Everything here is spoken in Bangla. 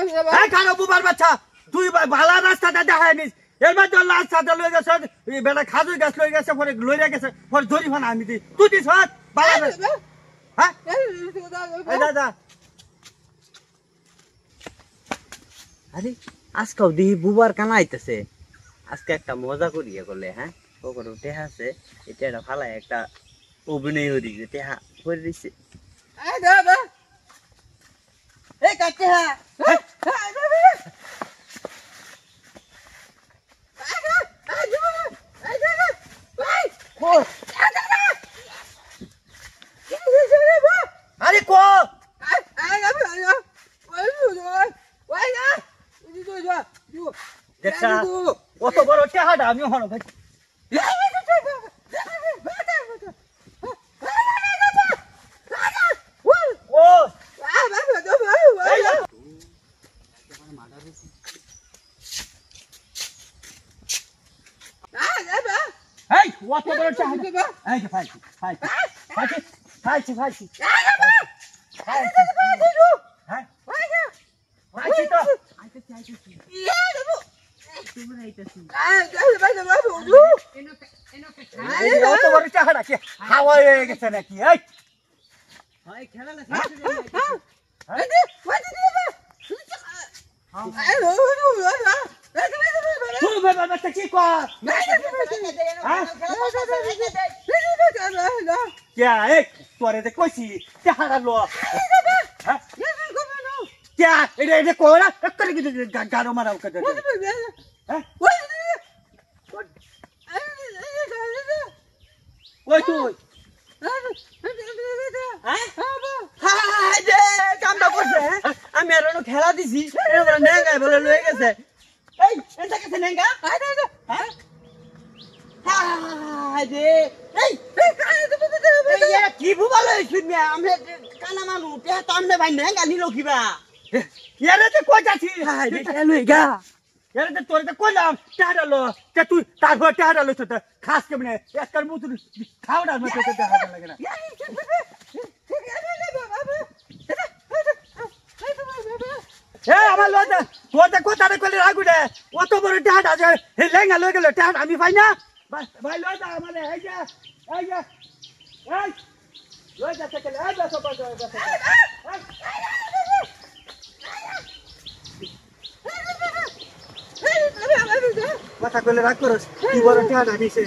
এই খারাপ বুবার বাচ্চা তুই ভালো রাস্তাটা দেখায় নিস এবার তো রাস্তাটা লয়ে গেছে বেটা খাজুর গাছ লয়ে গেছে পরে লইয়া গেছে পরে ধরি ফানা আমি দিই তুই দিস ভালো হ্যাঁ এই দাদা আরে আজকাল দিহি বুবার কানা আইতেছে আজকে একটা মজা করিয়ে করলে হ্যাঁ ওখানে টেহা আছে এটা একটা ফালা একটা অভিনয় হয়ে দিচ্ছে টেহা করে দিচ্ছে এই কাটতে হ্যাঁ আরে কো দেখছা কত বড় টেহাটা আমি হনো ভাই Hey, what the bird? Hey, fight. क्या एक तोरे ते कोसी क्या हालो क्या इधर कोरा कर के गारो मारा कर हैं ओए तू যে কামটা করছে আমি আর খেলা দিছি এবার নেঙ্গা বলে লয়ে গেছে এই এটা কাছে নেঙ্গা হ্যাঁ হায় এই কি বুবাল শুনবে আমি কানা মানু তে তামনে ভাই নেঙ্গা নিলো কিবা यार ते को जाथी হায় রে লইগা यार ते तोरे ते को नाम टाडलो ते तू तार टाडलो त खास के बने एक कर मुतु खावडा में ते हाथ लगेना ए আমার লদা তোতে কোতারে কইলে রাগু দে অত বড় টাড আছে হে লেঙ্গা লই গেল টাড আমি পাই না ভাই লদা আমারে এই যে এই লদা থেকে এই দা সব কথা কইলে রাগ করস কি বড় টাড আনিছে